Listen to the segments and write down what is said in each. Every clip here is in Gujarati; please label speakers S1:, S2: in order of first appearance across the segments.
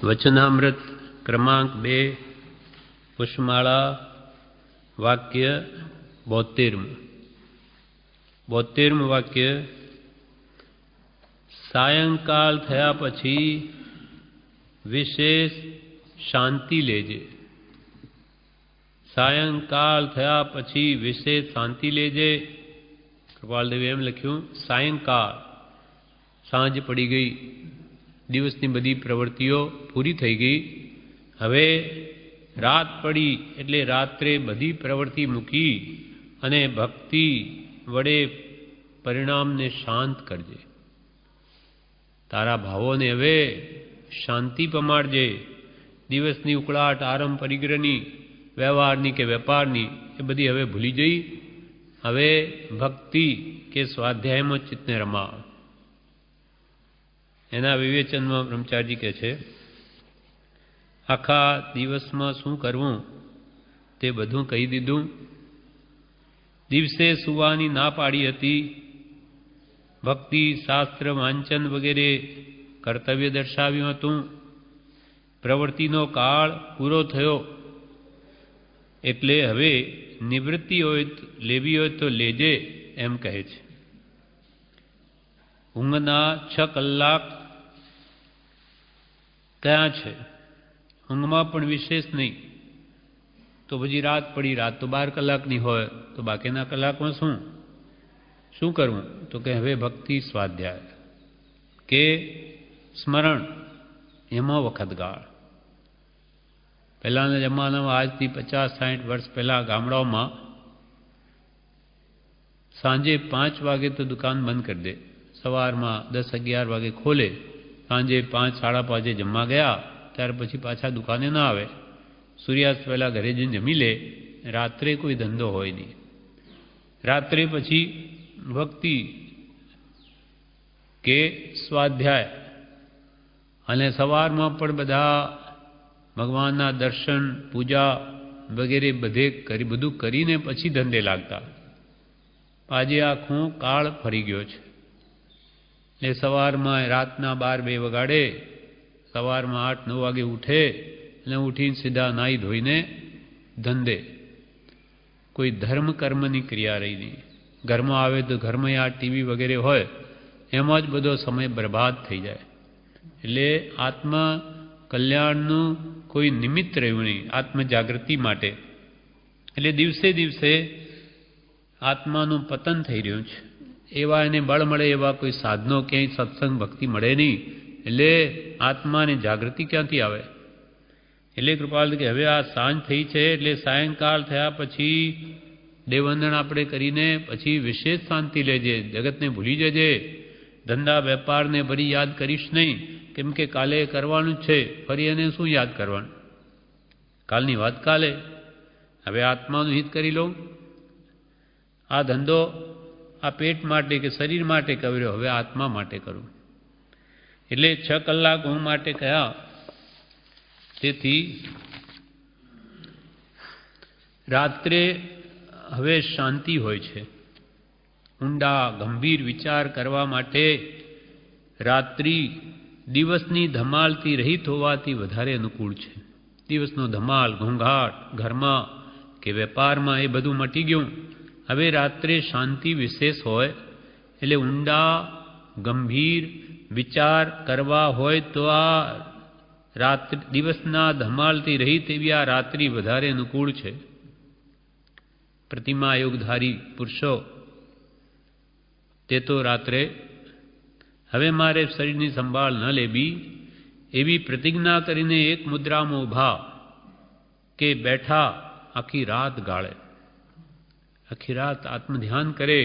S1: वचनामृत क्रमांक 2 पुष्पमाला वाक्य 72 वाक्य। सायंकाल थया पछी विशेष शांति लेजे। सायंकाल थया पछी विशेष शांति लेजे। कृपालदेवे एम लख्यू सायंकाल सांज पड़ी गई, दिवसनी बधी प्रवृत्तिओ पूरी थई गई। हवे रात पड़ी एटले रात्रे बधी प्रवृत्ति मूकी अने भक्ति वडे परिणाम ने शांत करजे। तारा भावों ने हवे शांति पमाड़जे। दिवसनी उकड़ाट आरंभ परिग्रहनी व्यवहारनी के वेपारनी ए बधी हवे भूली जई। हवे भक्ति के स्वाध्याय में चित्तने रमा। एना विवेचन में ब्रह्मचारी कहे छे आखा दिवस में शू करवू ते बधुं कही दीधुं। दिवसे सुवानी ना पाड़ी हती। भक्ति शास्त्र वांचन वगैरे कर्तव्य दर्शाव्युं हतुं। प्रवृत्तिनो काळ पूरो थयो एटले हवे निवृत्ति होय लेवी होय तो लेजे एम कहे छे। ऊंघना 6 कलाक क्या है? ऊँघ में पण विशेष नहीं तो बजी रात पड़ी, रात तो 12 कलाकनी होय तो बाकीना कलाक में शू करवू तो के हवे भक्ति स्वाध्याय के स्मरण एमां वखत गाळ। पहलाना जमाना में आज थी 50-60 वर्ष पहला गामडाओं में सांजे 5 वागे तो दुकान बंद कर दे। सवार में 10-11 वागे खोले, सांजे 5-5:30 जमवा गया त्यार पछी पाछा दुकाने ना आवे। सूर्यास्त पहला घरे जईने जमी ले। रात्रे कोई धंधो होय नहीं। रात्रे पछी भक्ति के स्वाध्याय अने सवार में पण बधा भगवानना दर्शन पूजा वगैरह बधु करीने पछी धंधे लागता। आजे आखो काळ फरी गयो छे। ने सवार में रातना 12-2 वगाड़े, सवार में 8-9 वागे उठे ने उठीने सीधा नाई धोईने धंधे। कोई धर्म कर्मनी क्रिया रही नहीं। घर में आवे तो घर में आ टीवी वगैरह होय एमां ज बधो समय बर्बाद थई जाए। एटले आत्मा कल्याणनु कोई निमित्त रह्युं नहीं आत्म जागृति माटे। एटले दिवसे दिवसे आत्मानुं पतन थई रह्युं छे। एवा एने बळ मळे एवा कोई साधनो क्यांय सत्संग भक्ति मळे नहीं। एटले आत्मा ने जागृति क्यांथी आवे? एटले कृपाल के हवे आ सांज थई छे एटले सायंकाल थया पछी देववंदन आपणे करीने पछी विशेष शांति लेजे। जगत ने भूली जजे। धंधा वेपार ने फरी याद करीश नहीं केम के काले करवानुं छे। फरी एने शुं याद करवानुं? कालनी वात काले। हवे आत्मानुं हित करी लो। आ धंधो आ पेट माटे के शरीर माटे कर्यो, हवे आत्मा माटे करूं। एटले 6 कलाक ऊँघ माटे कह्या। तेथी रात्रे हवे शांति होय छे। ऊंडा गंभीर विचार करवा माटे रात्रि दिवसनी धमालथी रहित होवाथी वधारे अनुकूल छे। दिवसनो धमाल घोंघाट घरमां के वेपारमां ए बधुं मटी गयुं। हवे रात्रे शांति विशेष होय एटले ऊंडा गंभीर विचार करवा होय तो आ रात्रि दिवसना धमालथी रहित एवी आ रात्रि वधारे अनुकूल छे। प्रतिमा योगधारी पुरुषो ते तो रात्रे हवे मारे शरीरनी संभाळ न लेवी एवी प्रतिज्ञा करीने एक मुद्रा में उभा के बैठा आखी रात गाळे। आखी रात आत्मध्यान करे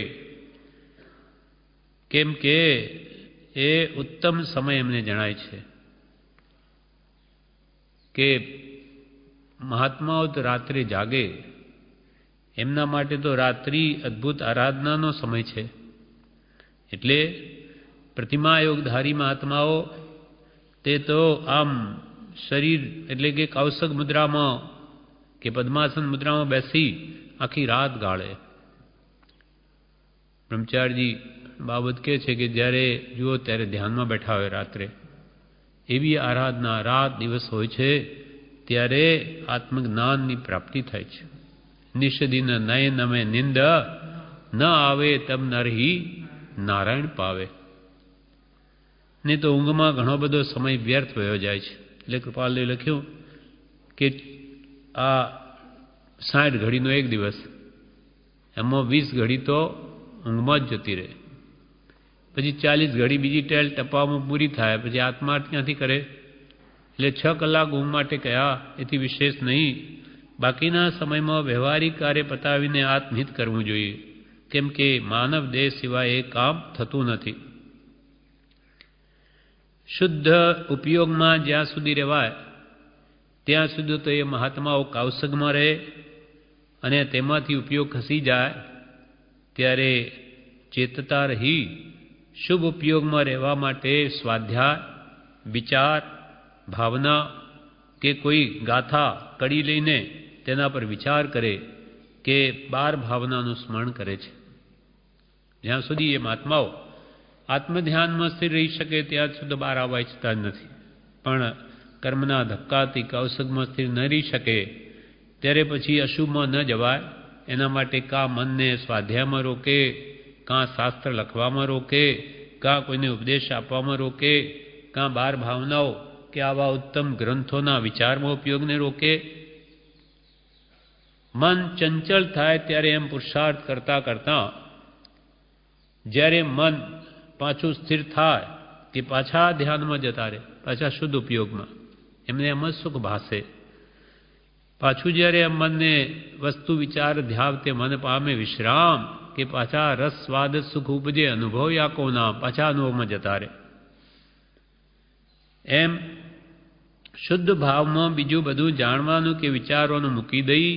S1: केम के ए उत्तम समय एमने जणाय छे के महात्माओ तो रात्रे जागे। एमना माटे तो रात्रि अद्भुत आराधनानो समय छे। एटले प्रतिमा योगधारी महात्माओ ते तो आम शरीर एटले के कौशक मुद्रा में के पद्मासन मुद्रा में बेसी आखी रात गाळे। ब्रह्मचारी बाबत कहे छे कि ज्यारे जुओ त्यारे ध्यान में बैठा होय रात्रे એવી આરાધના રાત દિવસ હોય છે, ત્યારે આત્મજ્ઞાનની પ્રાપ્તિ થાય છે. નિષદિન નયન અમે નિંદ ન આવે તમ નરહી નારાયણ પાવે. નહીં તો ઊંઘમાં ઘણો બધો સમય વ્યર્થ વયો જાય છે. એટલે કૃપાલે લખ્યું કે આ 60 ઘડીનો એક દિવસ, એમાં 20 ઘડી તો ઊંઘમાં જ જતી રહે. પછી 40 ઘડી બીજી ટેલ ટપામાં પૂરી થાય, પછી આત્મા ક્યાંથી કરે? એટલે 6 કલાક ઊંઘ માટે કયા એથી વિશેષ નહીં. બાકીના સમયમાં વ્યવહારિક કાર્ય પતાવીને આત્મહિત કરવું જોઈએ, કેમ કે માનવ દેહ સિવાય એ કામ થતું નથી. શુદ્ધ ઉપયોગમાં જ્યાં સુધી રહેવાય ત્યાં સુધી તો એ મહાત્માઓ કૌશગમાં રહે, અને તેમાંથી ઉપયોગ ખસી જાય ત્યારે ચેતતા રહી શુભ ઉપયોગમાં રહેવા માટે સ્વાધ્યાય, વિચાર, ભાવના કે કોઈ ગાથા કડી લઈને તેના પર વિચાર કરે કે 12 ભાવનાનું સ્મરણ કરે છે. જ્યાં સુધી એ મહાત્માઓ આત્મધ્યાનમાં સ્થિર રહી શકે ત્યાં સુધી બહાર આવવા ઈચ્છતા નથી. પણ કર્મના ધક્કાથી કૌશગમાં સ્થિર ન રહી શકે ત્યારે પછી અશુભમાં ન જવાય. એના માટે કાં મનને સ્વાધ્યાયમાં રોકે, કાં શાસ્ત્ર લખવામાં રોકે, કાં કોઈને ઉપદેશ આપવામાં રોકે, કાં 12 ભાવનાઓ કે આવા ઉત્તમ ગ્રંથોના વિચારમાં ઉપયોગને રોકે. મન ચંચળ થાય ત્યારે એમ પુરુષાર્થ કરતાં કરતાં જ્યારે મન પાછું સ્થિર થાય કે પાછા ધ્યાનમાં જતા રહે, પાછા શુદ્ધ ઉપયોગમાં, એમને એમ જ સુખ ભાસે. પાછું જ્યારે મનને વસ્તુ વિચાર ધ્યાવતે મન પામે વિશ્રામ, કે પાછા રસ સ્વાદ સુખ ઉપજે અનુભવ યાકો ના, પાછા અનુભવમાં જતા રહે. એમ શુદ્ધ ભાવમાં બીજું બધું જાણવાનું કે વિચારવાનું મૂકી દઈ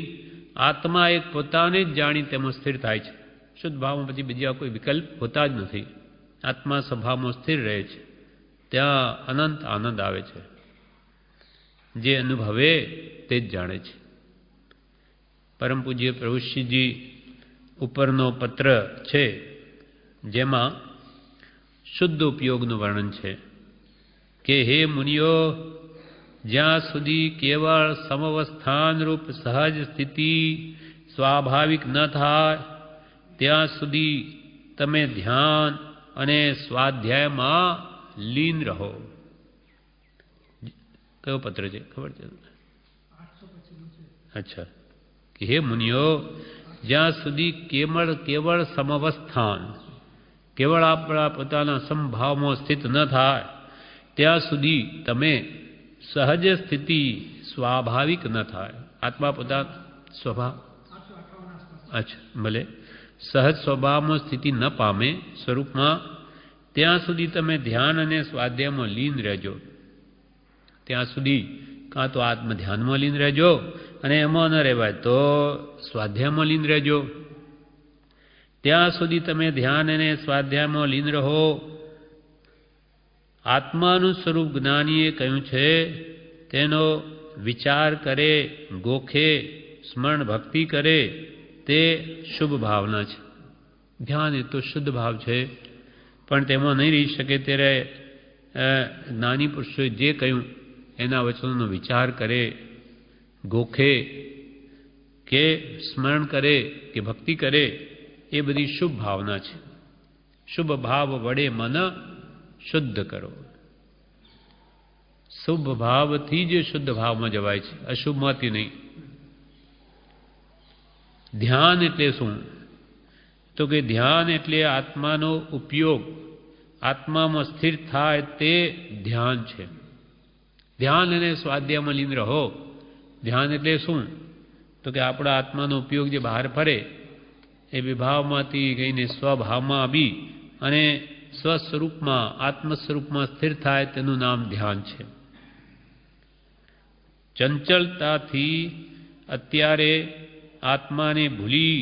S1: આત્મા એક પોતાને જ જાણી તેમાં સ્થિર થાય છે. શુદ્ધ ભાવમાં પછી બીજા કોઈ વિકલ્પ હોતા જ નથી. આત્મા સ્વભાવમાં સ્થિર રહે છે, ત્યાં અનંત આનંદ આવે છે. જે અનુભવે તે જ જાણે છે. પરમ પૂજ્ય પ્રભુશ્રીજી ઉપરનો પત્ર છે, જેમાં શુદ્ધ ઉપયોગનું વર્ણન છે કે હે મુનિઓ, જ્યાં સુધી કેવળ સમવસ્થાનરૂપ સહજ સ્થિતિ સ્વાભાવિક ન થાય ત્યાં સુધી તમે ધ્યાન અને સ્વાધ્યાયમાં લીન રહો. કયો પત્ર છે ખબર છે? અચ્છા. કે હે મુનિઓ, જ્યાં સુધી કેવળ સમવસ્થાન, કેવળ આપણા પોતાના સમભાવમાં સ્થિત ન થાય ત્યાં સુધી તમે સહજ સ્થિતિ સ્વાભાવિક ન થાય. આત્મા પોતાના સ્વભાવ, અચ્છા ભલે, સહજ સ્વભાવમાં સ્થિતિ ન પામે સ્વરૂપમાં, ત્યાં સુધી તમે ધ્યાન અને સ્વાધ્યાયમાં લીન રહેજો. ત્યાં સુધી કાં તો આત્મ ધ્યાનમાં લીન રહેજો, અને એમાં ન રહેવાય તો સ્વાધ્યાયમાં લીન રહેજો. ત્યાં સુધી તમે ધ્યાન અને સ્વાધ્યાયમાં લીન રહો. આત્માનું સ્વરૂપ જ્ઞાનીએ કહ્યું છે, તેનો વિચાર કરે, ગોખે, સ્મરણ ભક્તિ કરે તે શુભ ભાવના છે. ધ્યાન એ તો શુદ્ધ ભાવ છે, પણ તેમાં નહીં રહી શકે ત્યારે જ્ઞાની પુરુષોએ જે કહ્યું એના વચનોનો વિચાર કરે, ગોખે કે સ્મરણ કરે કે ભક્તિ કરે, એ બધી શુભ ભાવના છે. શુભ ભાવ વડે મન શુદ્ધ કરો. શુભ ભાવથી જ શુદ્ધ ભાવમાં જવાય છે, અશુભમાંથી નહીં. ધ્યાન એટલે શું? તો કે ધ્યાન એટલે આત્માનો ઉપયોગ આત્મામાં સ્થિર થાય તે ધ્યાન છે. ધ્યાન અને સ્વાધ્યાયમાં લીન રહો. ધ્યાન એટલે શું? તો કે આપણા આત્માનો ઉપયોગ જે બહાર ફરે એ વિભાવમાંથી ગઈને સ્વભાવમાં આવી અને સ્વસ્વરૂપમાં આત્મ સ્વરૂપમાં સ્થિર થાય તેનું નામ ધ્યાન છે. ચંચળતાથી અત્યારે આત્માને ભૂલી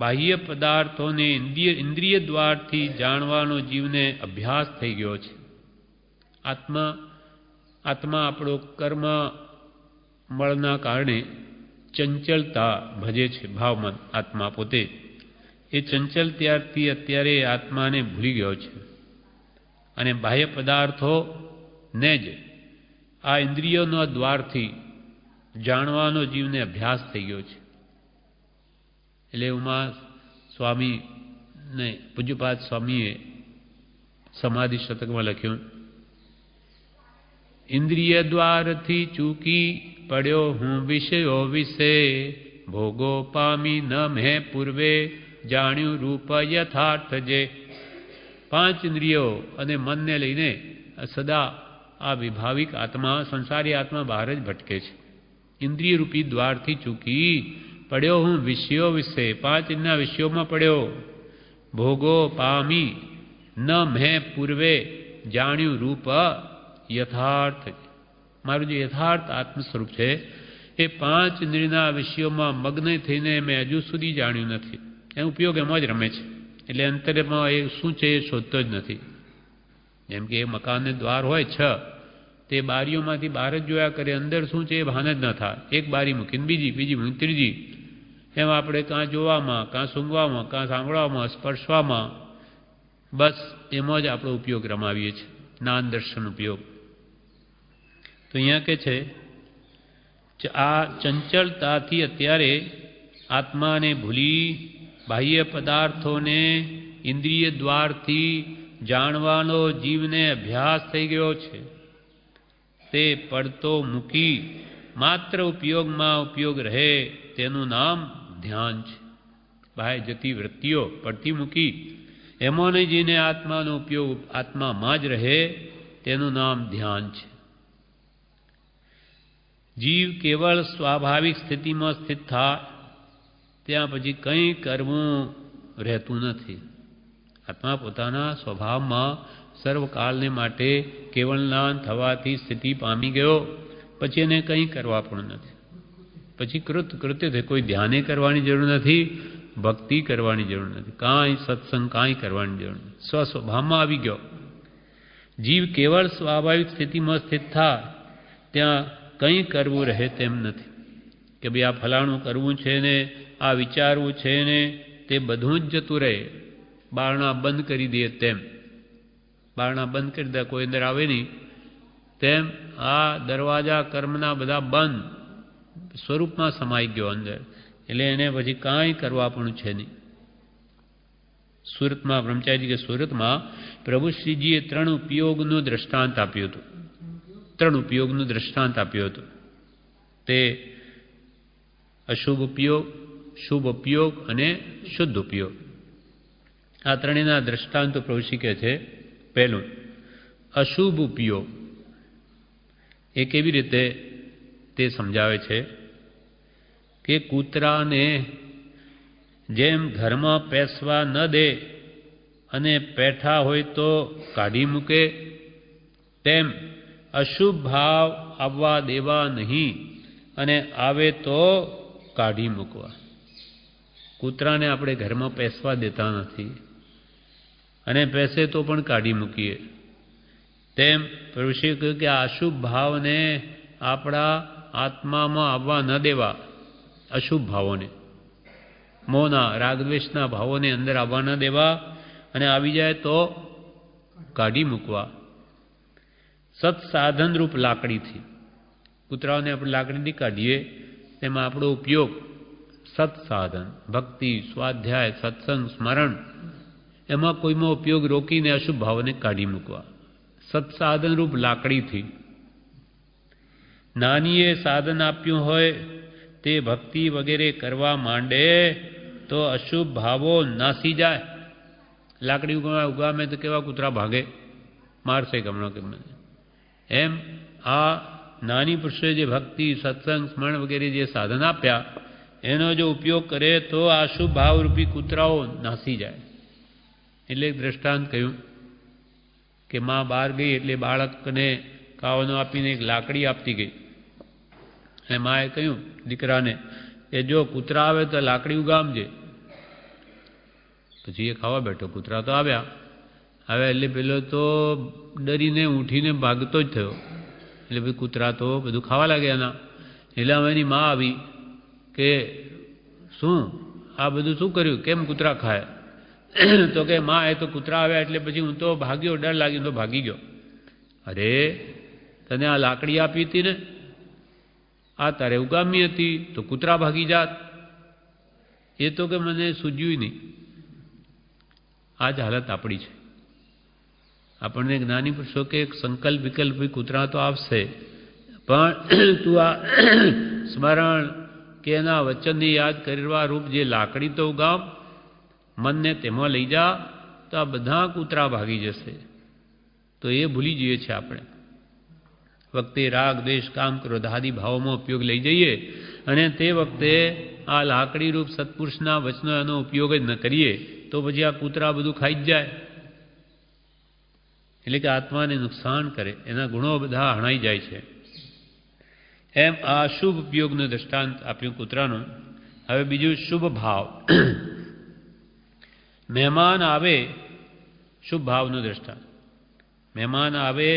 S1: બાહ્ય પદાર્થોને ઇન્દ્રિય દ્વારથી જાણવાનો જીવને અભ્યાસ થઈ ગયો છે. આત્મા આપણો કર્મ મળના કારણે ચંચળતા ભજે છે. ભાવમાં આત્મા પોતે એ ચંચલ ત્યારથી અત્યારે આત્માને ભૂલી ગયો છે, અને બાહ્ય પદાર્થોને જ આ ઇન્દ્રિયોના દ્વારથી જાણવાનો જીવને અભ્યાસ થઈ ગયો છે. એટલે ઉમા સ્વામી ને પૂજ્યપાદ સ્વામીએ સમાધિ શતકમાં લખ્યું, ઇન્દ્રિય દ્વારથી ચૂકી પડ્યો હું વિષયો વિશે, ભોગો પામી ન મેં પૂર્વે જાણ્યું રૂપ યથાર્થ જે. 5 ઇન્દ્રિયો અને મનને લઈને સદા આ વિભાવિક આત્મા, સંસારી આત્મા બહાર જ ભટકે છે. ઇન્દ્રિય રૂપી દ્વારથી ચૂકી પડ્યો હું વિષયો વિશે, 5 ઇન્દ્રિયના વિષયોમાં પડ્યો. ભોગો પામી ન મેં પૂર્વે જાણ્યું રૂપ યથાર્થ. મારું જે યથાર્થ આત્મ સ્વરૂપ છે એ 5 ઇન્દ્રિયના વિષયોમાં મગ્ન થઈને મેં હજુ સુધી જાણ્યું નથી. એનો ઉપયોગ એમાં જ રમે છે. એટલે અંતરમાં એ શું છે એ શોધતો જ નથી. જેમ કે એ મકાનને દ્વાર હોય 6, તે બારીઓમાંથી બહાર જ જોયા કરે, અંદર શું છે એ ભાન જ ન થાય. એક બારી મૂકીને બીજી મૂકીને ત્રીજી, એમ આપણે કાં જોવામાં, કાં સૂંઘવામાં, કાં સાંભળવામાં, સ્પર્શવામાં, બસ એમાં જ આપણો ઉપયોગ રમાવીએ છીએ, જ્ઞાન દર્શન ઉપયોગ. તો અહીંયા કે છે આ ચંચળતાથી અત્યારે આત્માને ભૂલી બાહ્ય પદાર્થોને ઇન્દ્રિય દ્વારથી જાણવાનો જીવને અભ્યાસ થઈ ગયો છે. તે પડતો મૂકી માત્ર ઉપયોગમાં ઉપયોગ રહે તેનું નામ ધ્યાન છે. બહાર જતી વૃત્તિઓ પડતી મૂકી એમાં જઈને આત્માનો ઉપયોગ આત્મામાં જ રહે તેનું નામ ધ્યાન છે. જીવ કેવળ સ્વાભાવિક સ્થિતિમાં સ્થિત થાય ત્યાં પછી કંઈ કરવું રહેતું નથી. આત્મા પોતાના સ્વભાવમાં સર્વકાળને માટે કેવળ જ્ઞાન થવાથી સ્થિતિ પામી ગયો, પછી એને કંઈ કરવા પણ નથી. પછી કૃત્ય છે. કોઈ ધ્યાને કરવાની જરૂર નથી, ભક્તિ કરવાની જરૂર નથી, કાંઈ સત્સંગ કાંઈ કરવાની જરૂર નથી. સ્વસ્વભાવમાં આવી ગયો. જીવ કેવળ સ્વાભાવિક સ્થિતિમાં સ્થિત થાય ત્યાં કંઈ કરવું રહે તેમ નથી કે ભાઈ આ ફલાણું કરવું છે ને આ વિચારવું છે ને તે બધું જ જતું રહે. બારણા બંધ કરી દે તેમ, બારણા બંધ કરી દે કોઈ અંદર આવે નહીં તેમ આ દરવાજા કર્મના બધા બંધ સ્વરૂપમાં સમાઈ ગયો અંદર. એટલે એને પછી કાંઈ કરવા પણ છે નહીં. સુરતમાં બ્રહ્મચારી કે સુરતમાં પ્રભુશ્રીજીએ 3 ઉપયોગનું દ્રષ્ટાંત આપ્યું હતું. 3 ઉપયોગનું દ્રષ્ટાંત આપ્યું હતું. તે અશુભ ઉપયોગ, શુભ ઉપયોગ અને શુદ્ધ ઉપયોગ. આ ત્રણેયના દ્રષ્ટાંતો પ્રભુશ્રી કહે છે. પહેલું, અશુભ ઉપયોગ. એ કેવી રીતે તે સમજાવે છે કે કૂતરાને જેમ ઘરમાં પેસવા ન દે અને પેઠા હોય તો કાઢી મૂકે, તેમ અશુભ ભાવ આવવા દેવા નહીં અને આવે તો કાઢી મૂકવા. કૂતરાને આપણે ઘરમાં પેસવા દેતા નથી અને પેસે તો પણ કાઢી મૂકીએ. તેમ પ્રભુશ્રીએ કહ્યું કે આ અશુભ ભાવને આપણા આત્મામાં આવવા ન દેવા. અશુભ ભાવોને, મોહના રાગદ્વેષના ભાવોને અંદર આવવા ન દેવા અને આવી જાય તો કાઢી મૂકવા. સત્સાધનરૂપ લાકડીથી, કૂતરાઓને આપણે લાકડીથી કાઢીએ તેમાં આપણો ઉપયોગ સત્સાધન, ભક્તિ, સ્વાધ્યાય, સત્સંગ, સ્મરણ, એમાં કોઈમાં ઉપયોગ રોકીને અશુભ ભાવને કાઢી મૂકવા. સત્સાધનરૂપ લાકડીથી. નાનીએ સાધન આપ્યું હોય તે ભક્તિ વગેરે કરવા માંડે તો અશુભ ભાવો નાસી જાય. લાકડી ઉગામે તો કેવા કૂતરા ભાગે, મારશે ગમણો કે મને. એમ આ નાની પુરુષોએ જે ભક્તિ, સત્સંગ, સ્મરણ વગેરે જે સાધન આપ્યા એનો જો ઉપયોગ કરે તો આ અશુભ ભાવરૂપી કૂતરાઓ નાસી જાય. એટલે એક દ્રષ્ટાંત કહ્યું કે માં બહાર ગઈ એટલે બાળકને ખાવાનું આપીને એક લાકડી આપતી ગઈ. અને માએ કહ્યું દીકરાને કે જો કૂતરા આવે તો લાકડી ઉગામજે. પછી એ ખાવા બેઠો. કૂતરા તો આવ્યા. હવે એટલે પેલો તો ડરીને ઉઠીને ભાગતો જ થયો. એટલે ભાઈ કૂતરા તો બધું ખાવા લાગ્યા એના. એટલે હવે એની માં આવી કે શું આ બધું શું કર્યું, કેમ કૂતરા ખાય? તો કે માં એ તો કૂતરા આવ્યા એટલે પછી હું તો ભાગ્યો, ડર લાગ્યો તો ભાગી ગયો. અરે તને આ લાકડી આપી હતી ને, આ તારે ઉગામી હતી તો કૂતરા ભાગી જાત. એ તો કે મને સૂઝ્યું નહીં. આ જ હાલત આપણી છે. આપણને જ્ઞાની પુરુષો કે સંકલ્પ વિકલ્પ કૂતરા તો આવશે, પણ તું આ સ્મરણ કે એના વચનને યાદ કરવા રૂપ જે લાકડી તો ઉગામ, મનને તેમાં લઈ જા, તો આ બધા કૂતરા ભાગી જશે. તો એ ભૂલી જઈએ છીએ આપણે. વખતે રાગ દ્વેષ કામ ક્રોધ આદિ ભાવોમાં ઉપયોગ લઈ જઈએ અને તે વખતે આ લાકડી રૂપ સત્પુરુષના વચનો એનો ઉપયોગ જ ન કરીએ તો પછી આ કૂતરા બધું ખાઈ જ જાય. એટલે કે આત્માને નુકસાન કરે, એના ગુણો બધા હણાઈ જાય છે. એમ આ શુભ ઉપયોગનું દ્રષ્ટાંત આપ્યું કૂતરાનું. હવે બીજું શુભ ભાવ. મહેમાન આવે, શુભ ભાવનું દ્રષ્ટાંત. મહેમાન આવે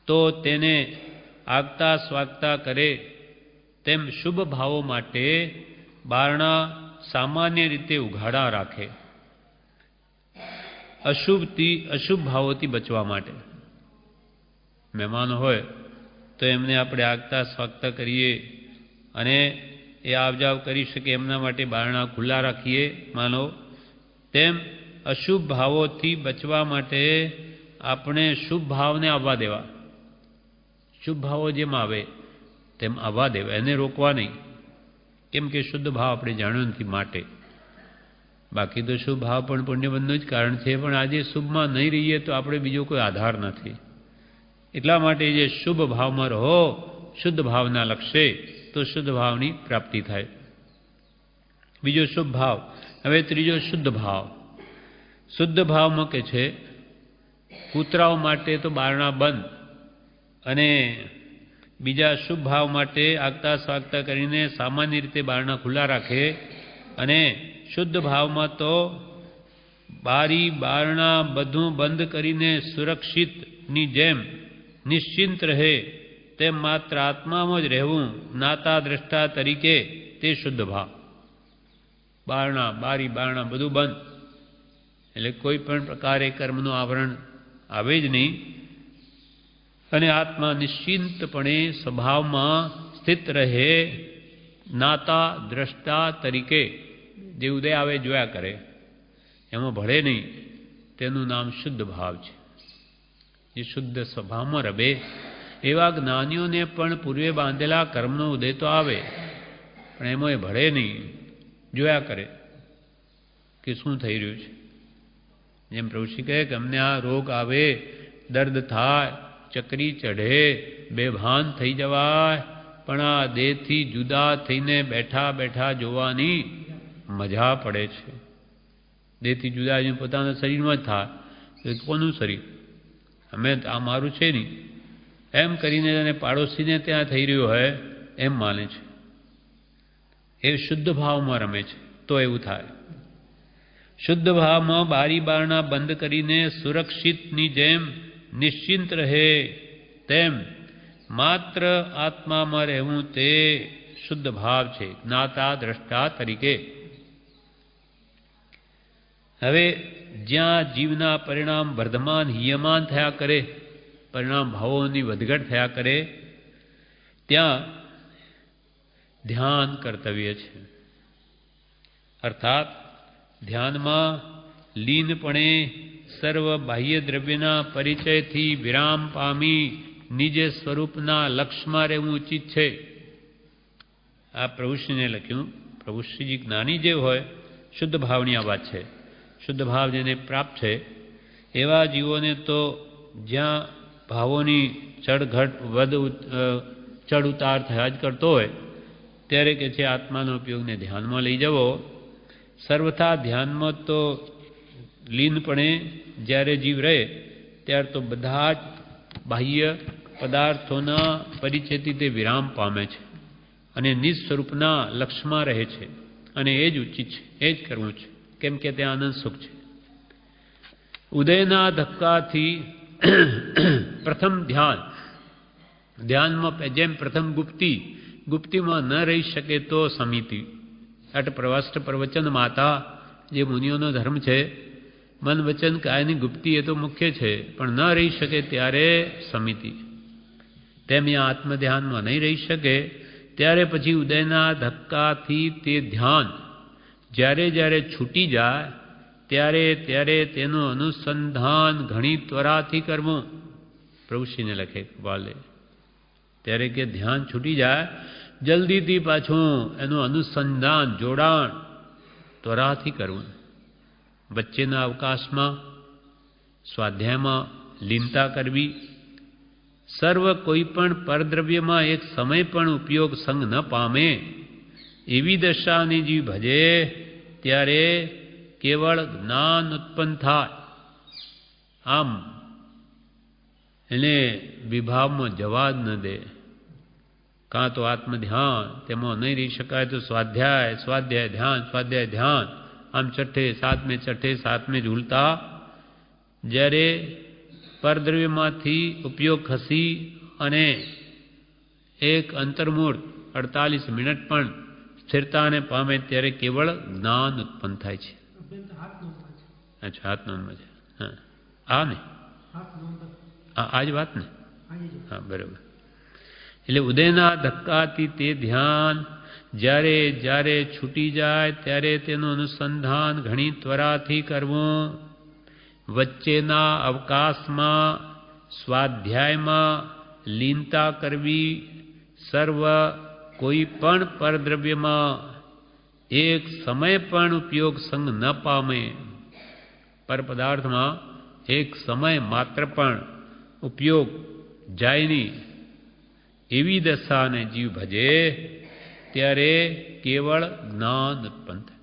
S1: તો તેને આગતા સ્વાગતા કરે, તેમ શુભ ભાવો માટે બારણા સામાન્ય રીતે ઉઘાડા રાખે, અશુભ ભાવોથી બચવા માટે. મહેમાન હોય તો એમને આપણે આગતા સ્વાગતા કરીએ અને એ આવજાવ કરી શકે એમના માટે બારણા ખુલ્લા રાખીએ માનો. તેમ અશુભ ભાવોથી બચવા માટે આપણે શુભ ભાવને આવવા દેવા. શુભ ભાવો જેમ આવે તેમ આવવા દેવા, એને રોકવા નહીં. કેમ કે શુદ્ધ ભાવ આપણે જાણ્યો નથી માટે. બાકી તો શુભ ભાવ પણ પુણ્યબંધનું જ કારણ છે, પણ આજે શુભમાં નહીં રહીએ તો આપણે બીજો કોઈ આધાર નથી. એટલા માટે જે શુભ ભાવમાં રહો, શુદ્ધ ભાવના લક્ષે, તો શુદ્ધ ભાવની પ્રાપ્તિ થાય. બીજો શુભ ભાવ. હવે ત્રીજો શુદ્ધ ભાવ. શુદ્ધ ભાવમાં કે છે કૂતરાઓ માટે તો બારણા બંધ અને બીજા શુભ ભાવ માટે આગતા સ્વાગતા કરીને સામાન્ય રીતે બારણા ખુલ્લા રાખે, અને શુદ્ધ ભાવમાં તો બારી બારણા બધું બંધ કરીને સુરક્ષિતની જેમ નિશ્ચિંત રહે તેમ માત્ર આત્મામાં જ રહેવું નાતા દ્રષ્ટા તરીકે, તે શુદ્ધ ભાવ. બારણા બારી બારણા બધું બંધ, એટલે કોઈ પણ પ્રકારે કર્મનું આવરણ આવે જ નહીં, અને આત્મા નિશ્ચિંતપણે સ્વભાવમાં સ્થિત રહે નાતા દ્રષ્ટા તરીકે. જે ઉદય આવે જોયા કરે, એમાં ભળે નહીં, તેનું નામ શુદ્ધ ભાવ છે. જે શુદ્ધ સ્વભાવમાં રમે એવા જ્ઞાનીઓને પણ પૂર્વે બાંધેલા કર્મનો ઉદય તો આવે, પણ એમાં એ ભળે નહીં, જોયા કરે કે શું થઈ રહ્યું છે. જેમ પ્રભુશ્રી કહે કે અમને આ રોગ આવે, દર્દ થાય, ચકરી ચઢે, બેભાન થઈ જવાય, પણ આ દેહથી જુદા થઈને બેઠા બેઠા જોવાની મજા પડે છે. દેહથી જુદા પોતાના શરીરમાં જ થાય, તો કોનું શરીર, અમે આ મારું છે નહીં એમ કરીને એને પાડોશીને ત્યાં થઈ રહ્યો હોય એમ માને છે. એ શુદ્ધ ભાવમાં રમે છે તો એવું થાય. શુદ્ધ ભાવમાં બારી બારણા બંધ કરીને સુરક્ષિતની જેમ નિશ્ચિંત રહે તેમ માત્ર આત્મામાં રહેવું તે શુદ્ધ ભાવ છે, જ્ઞાતા દ્રષ્ટા તરીકે. હવે જ્યાં જીવના પરિણામ વર્ધમાન હિયમાન થયા કરે, પરિણામ ભાવોની વધઘટ થયા કરે, ત્યાં ધ્યાન કર્તવ્ય છે. અર્થાત ધ્યાનમાં લીનપણે સર્વ બાહ્ય દ્રવ્યના પરિચયથી વિરામ પામી નિજ સ્વરૂપના લક્ષ્યમાં રહેવું ઉચિત છે. આ પ્રભુશ્રીને લખ્યું. પ્રભુશ્રીજી જ્ઞાની જે હોય, શુદ્ધ ભાવની આ વાત છે. શુદ્ધ ભાવ જેને પ્રાપ્ત છે એવા જીવોને તો જ્યાં ભાવોની ચડઘટ ચડ ઉતાર થયા જ કરતો હોય ત્યારે કે છે આત્માનો ઉપયોગને ધ્યાનમાં લઈ જવો. સર્વથા ધ્યાનમાં તો લીનપણે જ્યારે જીવ રહે ત્યારે તો બધા જ બાહ્ય પદાર્થોના પરિચયથી તે વિરામ પામે છે અને નિજ સ્વરૂપના લક્ષ્યમાં રહે છે, અને એ જ ઉચિત છે, એ જ કરવું છે. કેમ કે ત્યાં આનંદ સુખ છે. ઉદયના ધક્કાથી પ્રથમ ધ્યાનમાં જેમ પ્રથમ ગુપ્તિમાં ન રહી શકે તો સમિતિ. અટ પ્રવસ્ટ પ્રવચન માતા જે મુનિઓનો ધર્મ છે મન વચન કાયની ગુપ્તી એ તો મુખ્ય છે, પણ ન રહી શકે ત્યારે સમિતિ. તેમ એ આત્મધ્યાનમાં નહીં રહી શકે ત્યારે પછી ઉદયના ધક્કાથી તે ધ્યાન જ્યારે જ્યારે છૂટી જાય ત્યારે ત્યારે તેનું અનુસંધાન ઘણી ત્વરાથી કરવું. પ્રભુશ્રીને લખે કૃપાલે, ત્યારે કે ધ્યાન છૂટી જાય જલ્દીથી પાછું એનું અનુસંધાન જોડાણ ત્વરાથી કરવું. વચ્ચેના અવકાશમાં સ્વાધ્યાયમાં લીનતા કરવી. સર્વ કોઈ પણ પરદ્રવ્યમાં એક સમય પણ ઉપયોગ સંગ ન પામે એવી દશાની જીવ ભજે ત્યારે કેવળ જ્ઞાન ઉત્પન્ન થાય. આમ એને વિભાવમાં જવા જ ન દે. કાં તો આત્મધ્યાન, તેમાં નહીં રહી શકાય તો સ્વાધ્યાય, સ્વાધ્યાય ધ્યાન, સ્વાધ્યાય ધ્યાન, આમ છઠ્ઠે સાતમે ઝૂલતા જ્યારે પરદ્રવ્યમાંથી ઉપયોગ ખસી અને એક અંતર્મૂર્ત 48 મિનિટ પણ સ્થિરતાને પામે ત્યારે કેવળ જ્ઞાન ઉત્પન્ન થાય છે. અચ્છા, હાથ નોંધમાં છે. હા, આ ને આ જ વાત ને? હા, બરાબર. એટલે ઉદયના ધક્કાથી તે ધ્યાન જ્યારે જ્યારે છૂટી જાય ત્યારે તેનું અનુસંધાન ઘણી ત્વરાથી કરવું. વચ્ચેના અવકાશમાં સ્વાધ્યાયમાં લીનતા કરવી. સર્વ કોઈ પણ પરદ્રવ્યમાં એક સમય પણ ઉપયોગ સંગ ન પામે. પર પદાર્થમાં એક સમય માત્ર પણ ઉપયોગ જાય નહીં એવી દશાને જીવ ભજે ત્યારે કેવળ જ્ઞાન ઉત્પન્ન થાય.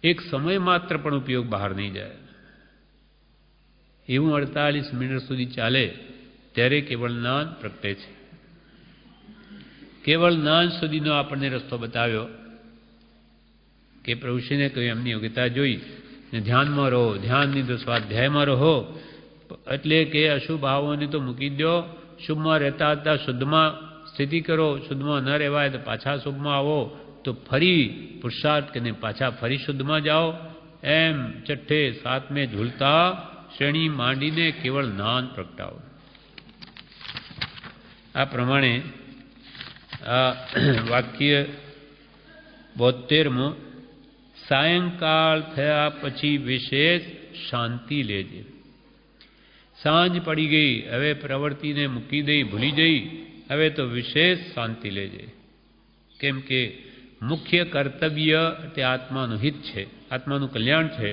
S1: એક સમય માત્ર પણ ઉપયોગ બહાર નહીં જાય એવું 48 મિનિટ સુધી ચાલે ત્યારે કેવળ જ્ઞાન પ્રગટે છે. કેવળ જ્ઞાન સુધીનો આપણને રસ્તો બતાવ્યો કે પ્રભુશ્રીને કહ્યું એમની યોગ્યતા જોઈ ને ધ્યાનમાં રહો, ધ્યાનની તો સ્વાધ્યાયમાં રહો. એટલે કે અશુભ ભાવોને તો મૂકી દો, શુભમાં રહેતા હતા શુદ્ધમાં સ્થિતિ કરો, શુદ્ધમાં ન રહેવાય તો પાછા શુભમાં આવો, તો ફરી પુરુષાર્થ કરીને પાછા ફરી શુદ્ધમાં જાઓ. એમ છઠ્ઠે સાતમે ઝૂલતા શ્રેણી માંડીને કેવળ જ્ઞાન પ્રગટાવો. આ પ્રમાણે આ વાક્ય 72માં સાયંકાળ થયા પછી વિશેષ શાંતિ લેજે. સાંજ પડી ગઈ, હવે પ્રવૃત્તિને મૂકી દઈ, ભૂલી જઈ, હવે તો વિશેષ શાંતિ લેજે. કેમ કે મુખ્ય કર્તવ્ય તે આત્માનું હિત છે, આત્માનું કલ્યાણ છે.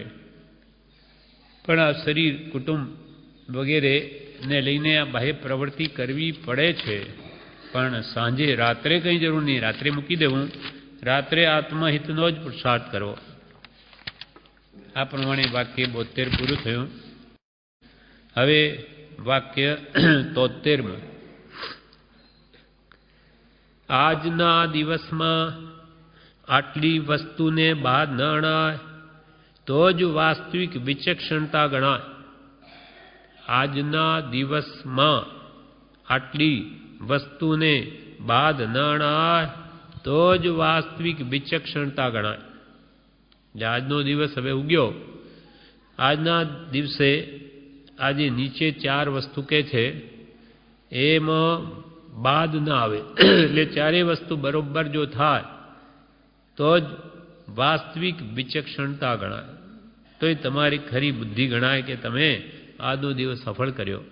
S1: પણ આ શરીર, કુટુંબ વગેરેને લઈને આ બાહ્ય પ્રવૃત્તિ કરવી પડે છે. પણ સાંજે રાત્રે કંઈ જરૂર નહીં, રાત્રે મૂકી દેવું, રાત્રે આત્મહિતનો જ પુરુષાર્થ કરવો. આ પ્રમાણે વાક્ય 72 પૂરું થયું. હવે વાક્ય 73માં આજના દિવસમાં આટલી વસ્તુને બાદ ન અણાય તો જ વાસ્તવિક વિચક્ષણતા ગણાય. આજના દિવસમાં આટલી વસ્તુને બાદ ન અણાય તો જ વાસ્તવિક વિચક્ષણતા ગણાય. આજનો દિવસ હવે ઉગ્યો, આજના દિવસે આજે નીચે 4 વસ્તુ કે છે એમાં બાદ ન આવે. એટલે ચારે વસ્તુ બરોબર જો થાય તો જ વાસ્તવિક વિચક્ષણતા ગણાય. તો એ તમારી ખરી બુદ્ધિ ગણાય કે તમે આજનો દિવસ સફળ કર્યો.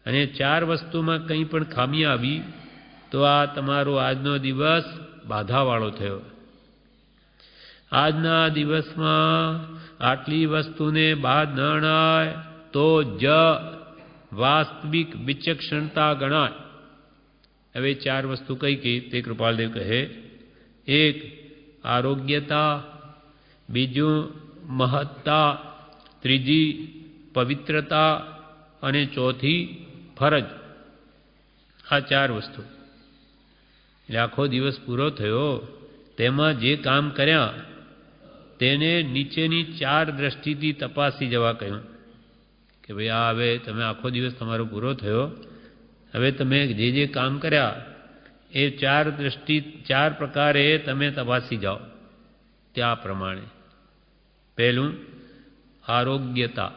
S1: અને 4 વસ્તુમાં કંઈ પણ ખામી આવી તો આ તમારો આજનો દિવસ બાધાવાળો થયો. આજના દિવસમાં આટલી વસ્તુને બાદ ન અણાય તો જ વાસ્તવિક વિચક્ષણતા ગણાય. હવે 4 વસ્તુ કઈ કઈ તે કૃપાલદેવ કહે. 1 આરોગ્યતા, બીજું મહત્તા, ત્રીજી પવિત્રતા અને ચોથી ફરજ. આ 4 વસ્તુ. એટલે આખો દિવસ પૂરો થયો, તેમાં જે કામ કર્યા તેને નીચેની 4 દ્રષ્ટિથી તપાસી જવા કહ્યું કે ભાઈ આ હવે તમે આખો દિવસ તમારો પૂરો થયો, હવે તમે જે કામ કર્યા એ 4 દ્રષ્ટિ 4 પ્રકારે તમે તપાસી જાઓ. ત્યાં પ્રમાણે પહેલું આરોગ્યતા.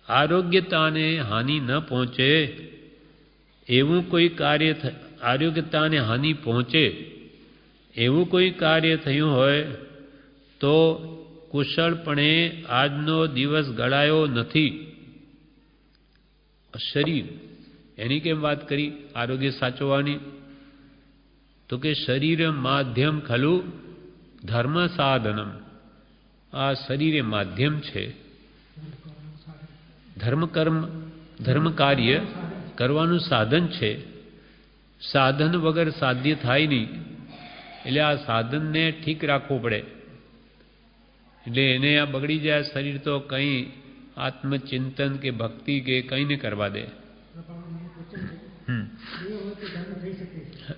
S1: આરોગ્યતાને હાનિ ન પહોંચે એવું કોઈ કાર્ય, આરોગ્યતાને હાનિ પહોંચે એવું કોઈ કાર્ય થયું હોય તો કુશળપણે આજનો દિવસ ગળાયો નથી. શરીર એની કેમ વાત કરી આરોગ્ય સાચવવાની? તો કે શરીર માધ્યમ ખલું ધર્મ સાધનમ. આ શરીર એ માધ્યમ છે, ધર્મ કાર્ય કરવાનું સાધન છે. સાધન વગર સાધ્ય થાય નહીં. એટલે આ સાધનને ઠીક રાખવું પડે. એટલે એને આ બગડી જાય શરીર તો કંઈ આત્મચિંતન કે ભક્તિ કે કંઈ નહીં કરવા દે.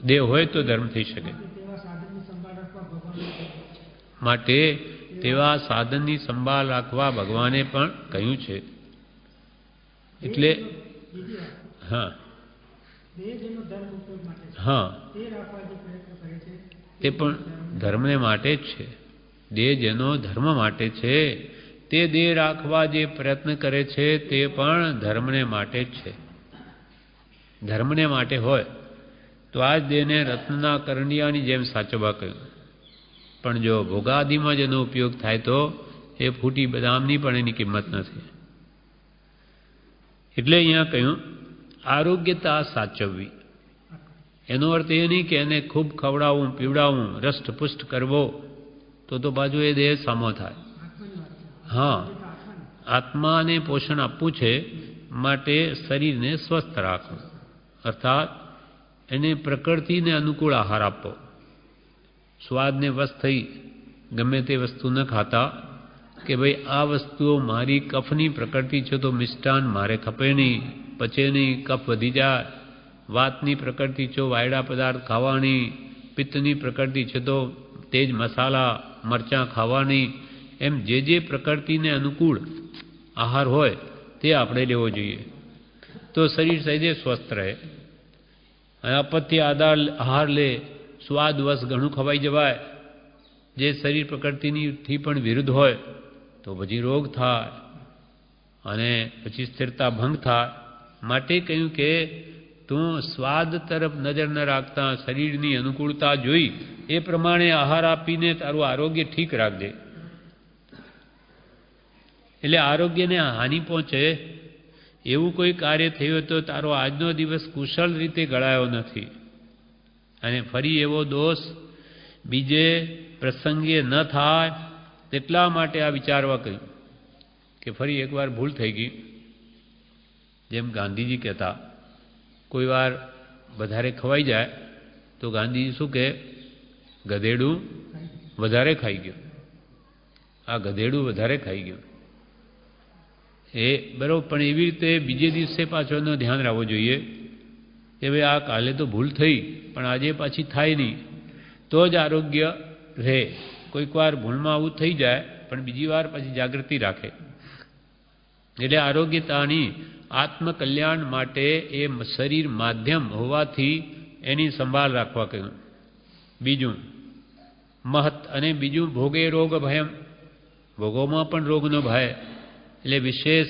S1: દેહ હોય તો ધર્મ થઈ શકે. માટે તેવા સાધનની સંભાળ રાખવા ભગવાને પણ કહ્યું છે. એટલે હા હા તે પણ ધર્મને માટે જ છે. દેહ જેનો ધર્મ માટે છે તે દેહ રાખવા જે પ્રયત્ન કરે છે તે પણ ધર્મને માટે જ છે. ધર્મને માટે હોય તો આ જ દેહને રત્નના કરંડિયાની જેમ સાચવવા કહ્યું. પણ જો ભોગાદિમાં જેનો ઉપયોગ થાય તો એ ફૂટી બદામની પણ એની કિંમત નથી. એટલે અહીંયા કહ્યું આરોગ્યતા સાચવવી. એનો અર્થ એ નહીં કે એને ખૂબ ખવડાવવું, પીવડાવવું, રષ્ટપુષ્ટ કરવો તો બાજુ એ દેહ સામો થાય. હા, આત્માને પોષણ આપવું છે માટે શરીરને સ્વસ્થ રાખવું, અર્થાત એને પ્રકૃતિને અનુકૂળ આહાર આપવો. સ્વાદને વશ થઈ ગમે તે વસ્તુ ન ખાતા કે ભાઈ આ વસ્તુઓ મારી કફની પ્રકૃતિ છે તો મિષ્ટાન મારે ખપે નહીં, પચે નહીં, કફ વધી જાય. વાતની પ્રકૃતિ છે વાયડા પદાર્થ ખાવાની, પિત્તની પ્રકૃતિ છે તો તેજ મસાલા મરચાં ખાવાની. એમ જે પ્રકૃતિને અનુકૂળ આહાર હોય તે આપણે લેવો જોઈએ તો શરીર સહેજે સ્વસ્થ રહે. અપથ્ય આહાર લે, સ્વાદ વશ ઘણું ખવાઈ જવાય, જે શરીર પ્રકૃતિથી પણ વિરુદ્ધ હોય તો પછી રોગ થાય અને પછી સ્થિરતા ભંગ થાય. માટે કહ્યું કે તું સ્વાદ તરફ નજર ન રાખતા શરીરની અનુકૂળતા જોઈ એ પ્રમાણે આહાર આપીને તારું આરોગ્ય ઠીક રાખજે. એટલે આરોગ્યને હાનિ પહોંચે એવું કોઈ કાર્ય થયું તો તારો આજનો દિવસ કુશળ રીતે ગળાયો નથી. અને ફરી એવો દોષ બીજે પ્રસંગે ન થાય તેટલા માટે આ વિચારવા કહ્યું કે ફરી એકવાર ભૂલ થઈ ગઈ. જેમ ગાંધીજી કહેતા કોઈ વાર વધારે ખવાઈ જાય તો ગાંધીજી શું કહે, ગધેડું વધારે ખાઈ ગયું. આ ગધેડું વધારે ખાઈ ગયું એ બરાબર. પણ એવી રીતે બીજે દિવસે પાછો એનો ધ્યાન રાખવું જોઈએ કે ભાઈ આ કાલે તો ભૂલ થઈ પણ આજે પાછી થાય નહીં તો જ આરોગ્ય રહે. કોઈક વાર ભૂલમાં આવું થઈ જાય પણ બીજી વાર પછી જાગૃતિ રાખે. એટલે આરોગ્યતાની આત્મકલ્યાણ માટે એ શરીર માધ્યમ હોવાથી એની સંભાળ રાખવા કહ્યું. બીજું મહત અને બીજું ભોગે રોગ ભયમ. ભોગોમાં પણ રોગનો ભય. એટલે વિશેષ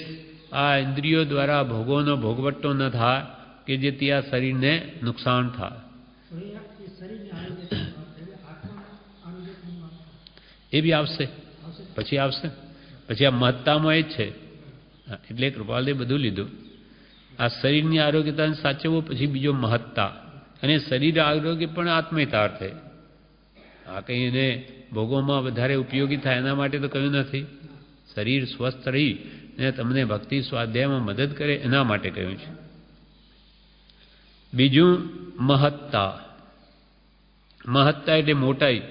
S1: આ ઇન્દ્રિયો દ્વારા ભોગોનો ભોગવટો ન થાય કે જેથી આ શરીરને નુકસાન થાય. એ બી આવશે, પછી આવશે. પછી આ મહત્તામાં એ જ છે. એટલે કૃપાલે બધું લીધું. આ શરીરની આરોગ્યતાને સાચવવું, પછી બીજો મહત્તા. અને શરીર આરોગ્ય પણ આત્મીયતાર્થે. આ કંઈ એને ભોગોમાં વધારે ઉપયોગી થાય એના માટે તો કહ્યું નથી. શરીર સ્વસ્થ રહી અને તમને ભક્તિ સ્વાધ્યાયમાં મદદ કરે એના માટે કહ્યું છે. બીજું મહત્તા. મહત્તા એટલે મોટાઈ.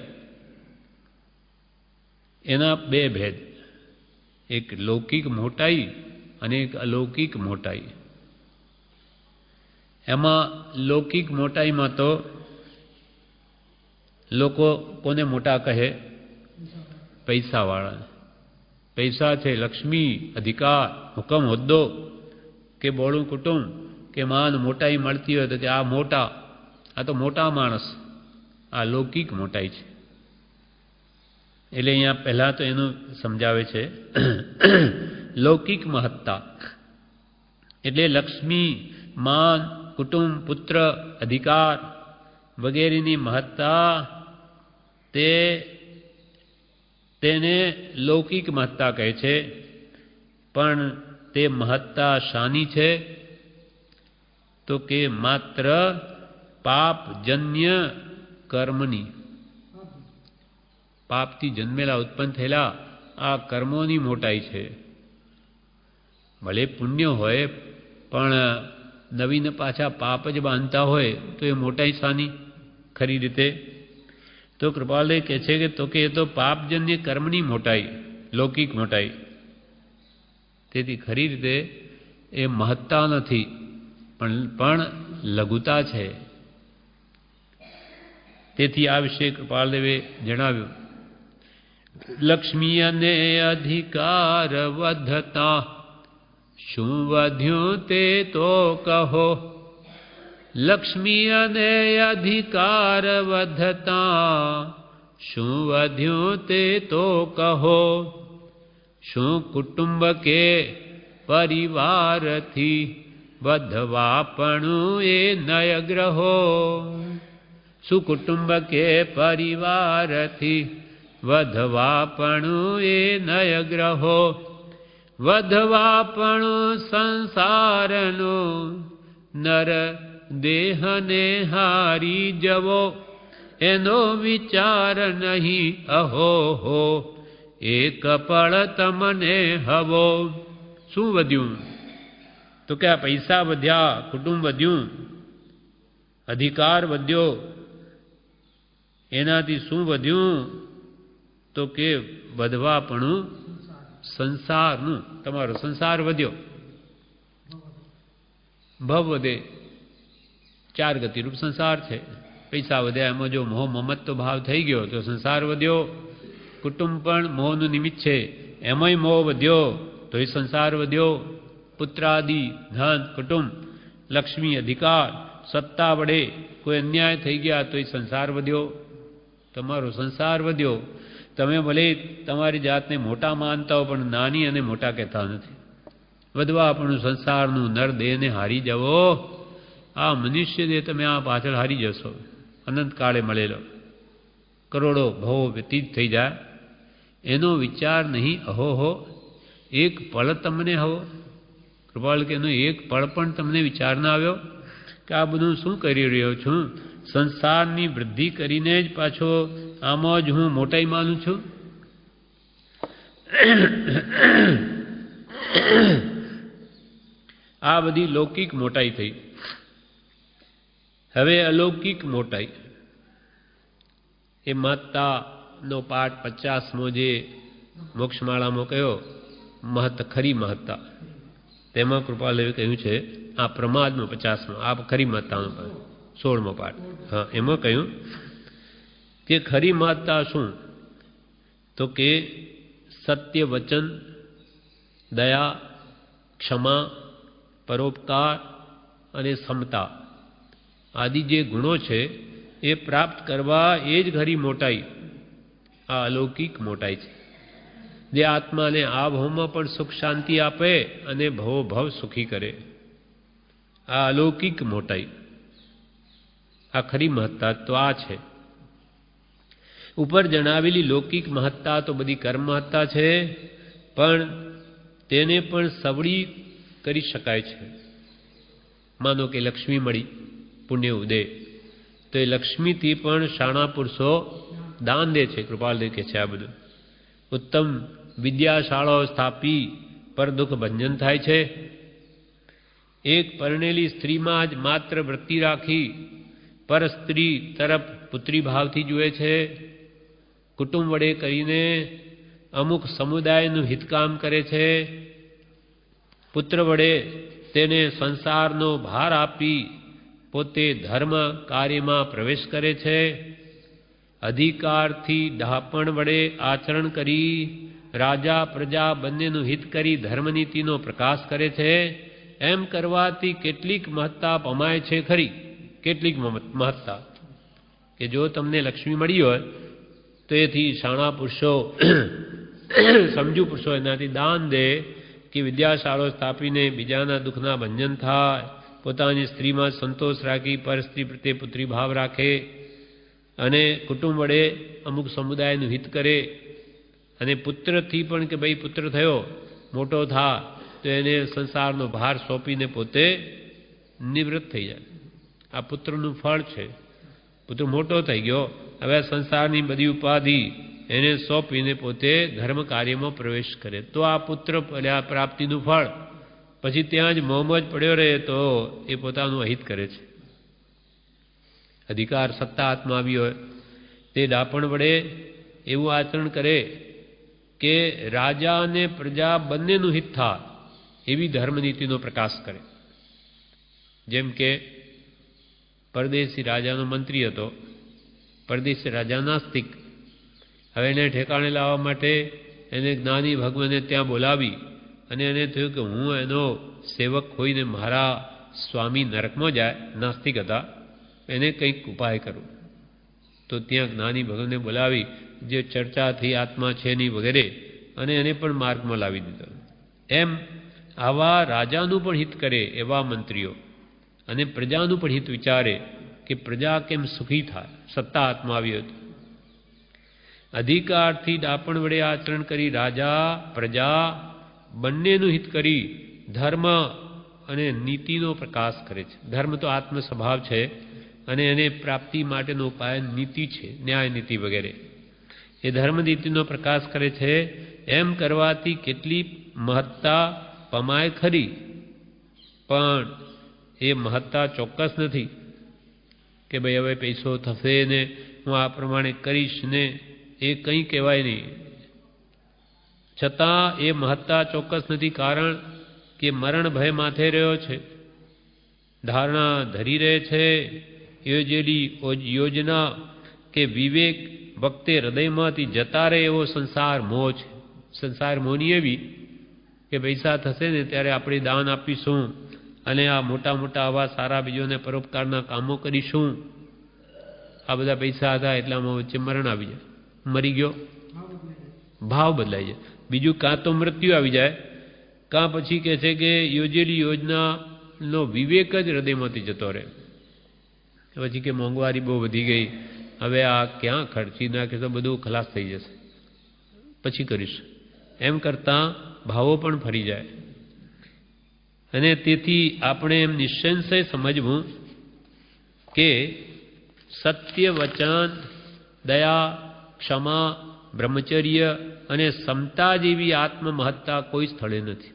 S1: એના બે ભેદ, એક લૌકિક મોટાઈ અને એક અલૌકિક મોટાઈ. એમાં લૌકિક મોટાઈમાં તો લોકો કોને મોટા કહે? પૈસાવાળા. પૈસા છે, લક્ષ્મી, અધિકાર, હુકમ, હોદ્દો કે બોળું કુટુંબ કે માન મોટાઈ મળતી હોય તો કે આ મોટા, આ તો મોટા માણસ. આ લૌકિક મોટાઈ છે. એટલે અહીંયા પહેલા તો એનું સમજાવે છે લૌકિક મહત્તા એટલે લક્ષ્મી, માન, કુટુંબ, પુત્ર, અધિકાર વગેરેની મહત્તા તેને લૌકિક મહત્તા કહે છે. પણ તે મહત્તા શાની છે? તો કે માત્ર પાપજન્ય કર્મની, પાપથી જન્મેલા ઉત્પન્ન થયેલા આ કર્મોની મોટાઈ છે. ભલે પુણ્ય હોય પણ નવીન પાછા પાપ જ બાંધતા હોય તો એ મોટાઈ શાની ખરી રીતે? તો કૃપાલય કહે છે કે એ તો પાપજન્ય કર્મની મોટાઈ, લૌકિક મોટાઈ. તેથી ખરી રીતે એ મહત્તા નથી પણ લઘુતા છે. તેથી આ વિશે કૃપાલદેવે જણાવ્યું, લક્ષ્મી અને અધિકાર વધતા શું વધ્યું તે તો કહો. લક્ષ્મી અને અધિકાર વધતા શું વધ્યું તે તો કહો. શું કુટુંબ કે પરિવારથી વધવાપણું એ નયગ્રહો. શું કુટુંબ કે પરિવારથી વધવાપણું એ નયગ્રહો. વધવાપણું સંસારનું નર દેહને હારી જવો. એનો વિચાર નહીં અહો હો, એક પળ તમને હવો. શું વધ્યું? તો કે આ પૈસા વધ્યા, કુટુંબ વધ્યું, અધિકાર વધ્યો. એનાથી શું વધ્યું? તો કે વધવાપણું સંસારનું, તમારો સંસાર વધ્યો. ભવ વધે, 4 ગતિરૂપ સંસાર છે. પૈસા વધ્યા, એમાં જો મોહ મમત્વ ભાવ થઈ ગયો તો સંસાર વધ્યો. કુટુંબ પણ મોહનું નિમિત્ત છે, એમાંય મોહ વધ્યો તો એ સંસાર વધ્યો. પુત્રાદિ, ધન, કુટુંબ, લક્ષ્મી, અધિકાર, સત્તા વડે કોઈ અન્યાય થઈ ગયા તો એ સંસાર વધ્યો. તમારો સંસાર વધ્યો. તમે ભલે તમારી જાતને મોટા માનતા હો પણ નાની અને મોટા કહેતા નથી. વધવા આપણું સંસારનું નર દેહને હારી જવો. આ મનુષ્ય દેહ તમે આ પાછળ હારી જશો. અનંતકાળે મળેલો કરોડો ભવો વ્યતીત થઈ જાય, એનો વિચાર નહીં અહો હો, એક પળ તમને હવો. કૃપાળ કે એનો એક પળ પણ તમને વિચાર ના આવ્યો કે આ બધું શું કરી રહ્યો છું? સંસારની વૃદ્ધિ કરીને જ પાછો આમાં જ હું મોટાઈ માનું છું. આ બધી લૌકિક મોટાઈ થઈ. હવે અલૌકિક મોટાઈ એ મહત્તાનો પાઠ 50મો જે મોક્ષમાળામાં કયો ખરી મહત્તા, તેમાં કૃપાલદેવે કહ્યું છે આ પ્રમાદનો 50મો, આ ખરી મહત્તાનો 16મો પાઠ. હા, એમાં કહ્યું કે ખરી મહત્તા શું? તો કે સત્ય વચન, દયા, ક્ષમા, પરોપકાર અને સમતા આદિ જે ગુણો છે એ પ્રાપ્ત કરવા એ જ ખરી મોટાઈ, આ અલૌકિક મોટાઈ છે. જે આત્માને આ ભવમાં પણ સુખ શાંતિ આપે અને ભવો ભવ સુખી કરે, આ અલૌકિક મોટાઈ, આ ખરી મહત્તા તો આ છે. ઉપર જણાવેલી લૌકિક મહત્તા તો બધી કર્મ મહત્તા છે, પણ તેને પણ સવળી કરી શકાય છે. માનો કે લક્ષ્મી મળી, પુણ્ય ઉદય, તો એ લક્ષ્મીથી પણ શાણા પુરુષો દાન દે છે. કૃપાલદેવ કે છે આ બધું. ઉત્તમ વિદ્યાશાળાઓ સ્થાપી પર દુઃખ ભંજન થાય છે. એક પરણેલી સ્ત્રીમાં જ માત્ર વૃત્તિ રાખી પર સ્ત્રી તરફ પુત્રી ભાવથી જુએ છે. કુટુંબ વડે કરીને અમુક સમુદાયનું હિતકામ કરે છે. પુત્ર વડે તેને સંસારનો ભાર આપી પોતે ધર્મ કાર્યમાં પ્રવેશ કરે છે. અધિકારથી ડહાપણ વડે આચરણ કરી રાજા પ્રજા બંનેનું હિત કરી ધર્મનીતિનો પ્રકાશ કરે છે. એમ કરવાથી કેટલીક મહત્તા પમાય છે ખરી, કેટલીક મહત્તા કે જો તમને લક્ષ્મી મળી હોય તો એથી શાણા પુરુષો સમજુ પુરુષો એનાથી દાન દે કે વિદ્યાશાળો સ્થાપીને બીજાના દુઃખના ભંજન થાય, પોતાની સ્ત્રીમાં સંતોષ રાખી પર સ્ત્રી પ્રત્યે પુત્રી ભાવ રાખે અને કુટુંબ વડે અમુક સમુદાયનું હિત કરે અને પુત્રથી પણ કે ભાઈ પુત્ર થયો મોટો થા તો એને સંસારનો ભાર સોંપીને પોતે નિવૃત્ત થઈ જાય. આ પુત્રનું ફળ છે. પુત્ર મોટો થઈ ગયો, હવે સંસારની બધી ઉપાધિ એને સોંપીને પોતે ધર્મ કાર્યમાં પ્રવેશ કરે તો આ પુત્ર પ્રાપ્તિનું ફળ. પછી ત્યાં જ મોહમ્મદ પડ્યો રહે તો એ પોતાનું અહિત કરે છે. અધિકાર સત્તા હાથમાં આવી હોય તે ડાપણ વડે એવું આચરણ કરે કે રાજા અને પ્રજા બંનેનું હિત થાય એવી ધર્મનીતિનો પ્રકાશ કરે. જેમ કે પરદેશી રાજાનો મંત્રી હતો, પરદેશી રાજા નાસ્તિક. હવે એને ઠેકાણે લાવવા માટે એને જ્ઞાની ભગવાને ત્યાં બોલાવી અને એને થયું કે હું એનો સેવક હોઈને મારા સ્વામી નરકમાં જાય, નાસ્તિક હતા, એને કંઈક ઉપાય કરું. તો ત્યાં જ્ઞાની ભગવાનને બોલાવી જે ચર્ચા થઈ આત્મા છે નહીં વગેરે અને એને પણ માર્ગમાં લાવી દીધો. એમ આવા રાજાનું પણ હિત કરે એવા મંત્રીઓ અને પ્રજાનું પણ હિત વિચારે કે પ્રજા કેમ સુખી થાય. સત્તા હાથમાં આવ્યો હતો. અધિકારથી ડાપણ વડે આચરણ કરી રાજા પ્રજા બંનેનું હિત કરી ધર્મ અને નીતિનો પ્રકાશ કરે છે. ધર્મ તો આત્મ સ્વભાવ છે અને એને પ્રાપ્તિ માટેનો ઉપાય નીતિ છે, ન્યાય નીતિ વગેરે. એ ધર્મ નીતિનો પ્રકાશ કરે છે. એમ કરવાથી કેટલી મહત્તા પમાય ખરી, પણ એ મહત્તા ચોક્કસ નથી કે ભાઈ હવે પૈસો થશે ને હું આ પ્રમાણે કરીશ ને, એ કંઈ કહેવાય નહીં. છતાં એ મહત્તા ચોક્કસ નથી, કારણ કે મરણ ભય માથે રહ્યો છે, ધારણા ધરી રહે છે. યોજેલી યોજના કે વિવેક વખતે હૃદયમાંથી જતા રહે એવો સંસાર મોહ છે. સંસાર મોહની એવી કે પૈસા થશે ને ત્યારે આપણે દાન આપીશું અને આ મોટા મોટા આવા સારા બીજોને પરોપકારના કામો કરીશું. આ બધા પૈસા હતા એટલામાં વચ્ચે મરણ આવી જાય, મરી ગયો, ભાવ બદલાઈ જાય. બીજું કાં તો મૃત્યુ આવી જાય, કાં પછી કહે છે કે યોજેલી યોજનાનો વિવેક જ હૃદયમાંથી જતો રહે. પછી કે મોંઘવારી બહુ વધી ગઈ, હવે આ ક્યાં ખર્ચી નાખે તો બધું ખલાસ થઈ જશે, પછી કરીશ. એમ કરતાં ભાવો પણ ફરી જાય. અને તેથી આપણે એમ નિસંશય સમજવું કે સત્ય વચન, દયા, ક્ષમા, બ્રહ્મચર્ય અને સમતા જેવી આત્મમહત્તા કોઈ સ્થળે નથી.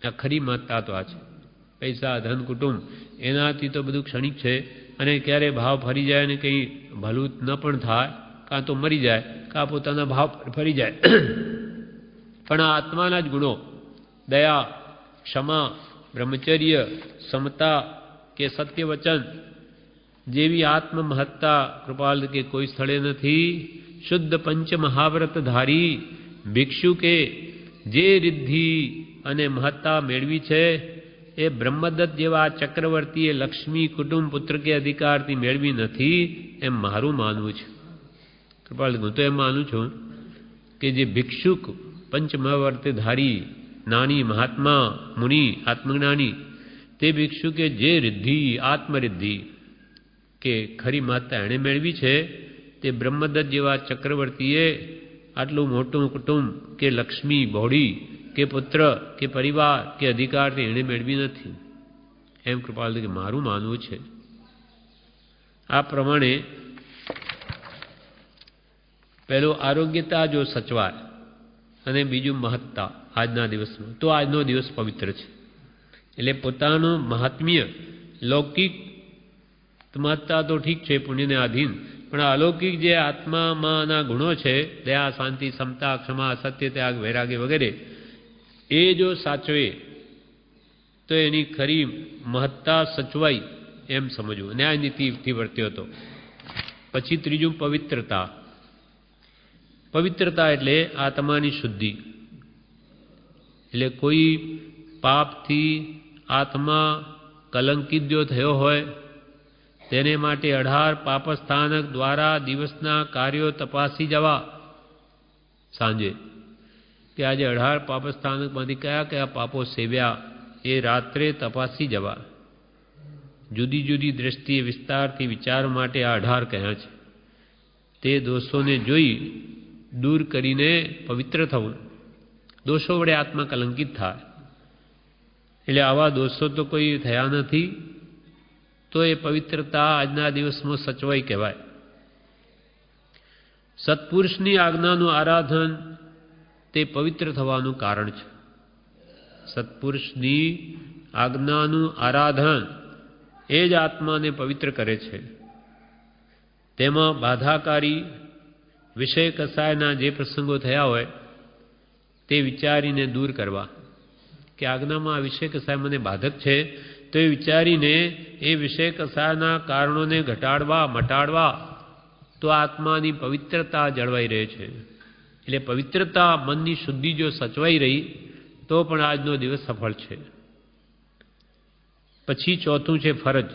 S1: આ ખરી મહત્તા તો આ છે. પૈસા, ધન, કુટુંબ એનાથી તો બધું ક્ષણિક છે અને ક્યારે ભાવ ફરી જાય ને કંઈ ભલું ન પણ થાય, કાં તો મરી જાય કાં પોતાના ભાવ ફરી જાય. પણ આ આત્માના જ ગુણો દયા, ક્ષમા, બ્રહ્મચર્ય, સમતા કે સત્ય વચન જેવી આત્મમહત્તા કૃપાલ કે કોઈ સ્થળે નથી. શુદ્ધ પંચ મહાવ્રત ધારી ભિક્ષુ કે જે રિદ્ધિ અને મહત્તા મેળવી છે એ બ્રહ્મદત્ત જેવા ચક્રવર્તીએ લક્ષ્મી, કુટુંબ, પુત્ર કે અધિકારથી મેળવી નથી એમ મારું માનવું છે. કૃપાલ હું તો એમ માનું છું કે જે ભિક્ષુક પંચ મહાવ્રતે ધારી નાની મહાત્મા મુનિ આત્મજ્ઞાની તે ભિક્ષુકે જે રિદ્ધિ આત્મરિદ્ધિ કે ખરી મહત્તા એણે મેળવી છે તે બ્રહ્મદત્ત જેવા ચક્રવર્તીએ આટલું મોટું કુટુંબ કે લક્ષ્મી, બહોળી કે પુત્ર કે પરિવાર કે અધિકારથી એણે મેળવી નથી એમ કૃપાલ કે મારું માનવું છે. આ પ્રમાણે પહેલું આરોગ્યતા જો સચવાય અને બીજું મહત્તા આજના દિવસમાં, તો આજનો દિવસ પવિત્ર છે. એટલે પોતાનું મહાત્મ્ય લૌકિક મહત્તા તો ઠીક છે પુણ્યને આધીન, પણ અલૌકિક જે આત્મામાંના ગુણો છે દયા, શાંતિ, સમતા, ક્ષમા, સત્ય, ત્યાગ, વૈરાગ્ય વગેરે એ જો સાચવે તો એની ખરી મહત્તા સચવાઈ એમ સમજવું. ન્યાય નીતિથી વર્ત્યો હતો. પછી ત્રીજું પવિત્રતા. પવિત્રતા એટલે આત્માની શુદ્ધિ. એટલે કોઈ પાપથી આત્મા કલંકિત જો થયો હોય તેને માટે 18 પાપસ્થાનક દ્વારા દિવસના કાર્યો તપાસી જવા. સાંજે કે આજે 18 પાપસ્થાનકમાંથી કયા કયા પાપો સેવ્યા એ રાત્રે તપાસી જવા. જુદી જુદી દ્રષ્ટિએ વિસ્તારથી વિચાર માટે આ 18 કહ્યા છે. તે દોષોને જોઈ દૂર કરીને પવિત્ર થવું. દોષો વડે આત્મા કલંકિત થાય. એટલે આવા દોષો તો કોઈ થયા નથી, તો એ પવિત્રતા આજના દિવસમાં સચવાઈ કહેવાય. સત્પુરુષની આજ્ઞાનું આરાધન તે પવિત્ર થવાનું કારણ છે. સત્પુરુષની આજ્ઞાનું આરાધન એ જ આત્માને પવિત્ર કરે છે. તેમાં બાધાકારી વિષય કસાયના જે પ્રસંગો થયા હોય તે વિચારીને દૂર કરવા. કે આજ્ઞામાં આ વિષય કસાય મને બાધક છે, તો એ વિચારીને એ વિષય કસાયના કારણોને ઘટાડવા મટાડવા, તો આત્માની પવિત્રતા જળવાઈ રહે છે. એટલે પવિત્રતા મનની શુદ્ધિ જો સચવાઈ રહી તો પણ આજનો દિવસ સફળ છે. પછી ચોથું છે ફરજ.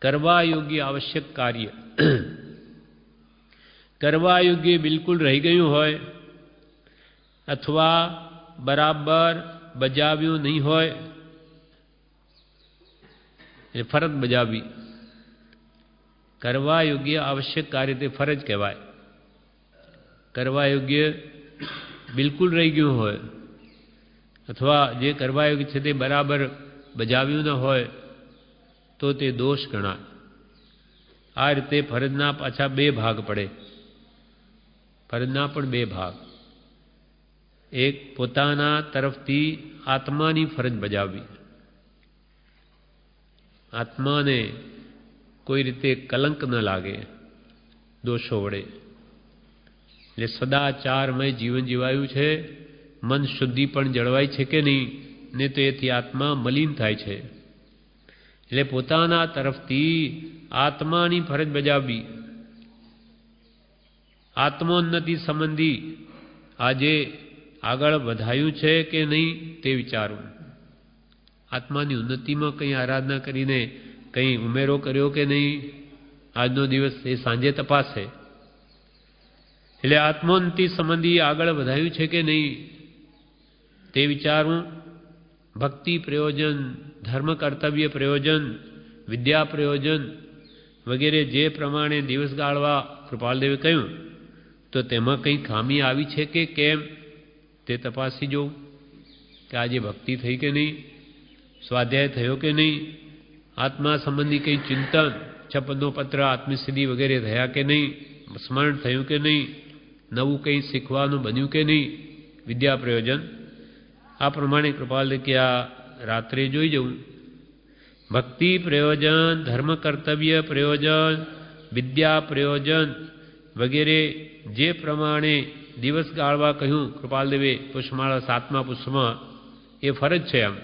S1: કરવા યોગ્ય આવશ્યક કાર્ય. કરવા યોગ્ય બિલકુલ રહી ગયું હોય અથવા બરાબર બજાવ્યું નહીં હોય એ ફરજ બજાવવી. કરવા યોગ્ય આવશ્યક કાર્ય તે ફરજ કહેવાય. કરવા યોગ્ય બિલકુલ રહી ગયું હોય અથવા જે કરવા યોગ્ય છે તે બરાબર બજાવ્યું ન હોય તો તે દોષ ગણાય. આ રીતે ફરજના પાછા 2 ભાગ પડે. ફરજના પણ 2 ભાગ. એક પોતાના તરફથી આત્માની ફરજ બજાવવી. આત્માને કોઈ રીતે કલંક ન લાગે દોષો વડે. એટલે સદાચારમય જીવન જીવાયું છે, મન શુદ્ધિ પણ જળવાય છે કે નહીં, ને તો એથી આત્મા મલિન થાય છે. એટલે પોતાના તરફથી આત્માની ફરજ બજાવવી. આત્મોન્નતિ સંબંધી આજે આગળ વધાયું છે કે નહીં તે વિચારવું. આત્માની ઉન્નતિમાં કંઈ આરાધના કરીને કંઈ ઉમેરો કર્યો કે નહીં, આજનો દિવસ એ સાંજે તપાસે. એટલે આત્મોન્નતિ સંબંધી આગળ વધાયું છે કે નહીં તે વિચારવું. ભક્તિ પ્રયોજન, ધર્મ કર્તવ્ય પ્રયોજન, વિદ્યા પ્રયોજન વગેરે જે પ્રમાણે દિવસ ગાળવા કૃપાલદેવે કહ્યું, તો તેમાં કંઈ ખામી આવી છે કે કેમ તે તપાસી જોઉં. કે આજે ભક્તિ થઈ કે નહીં, સ્વાધ્યાય થયો કે નહીં, આત્મા સંબંધી કંઈ ચિંતન, છપ્પનનો પત્ર, આત્મસિદ્ધિ વગેરે થયા કે નહીં, સ્મરણ થયું કે નહીં, નવું કંઈ શીખવાનું બન્યું કે નહીં, વિદ્યા પ્રયોજન. આ પ્રમાણે કૃપાલદેવ કે આ રાત્રે જોઈ જવું. ભક્તિ પ્રયોજન, ધર્મ કર્તવ્ય પ્રયોજન, વિદ્યા પ્રયોજન વગેરે જે પ્રમાણે દિવસ ગાળવા કહ્યું કૃપાલદેવે પુષ્પમાળા 7મા પુષ્પમાં, એ ફરજ છે. એમ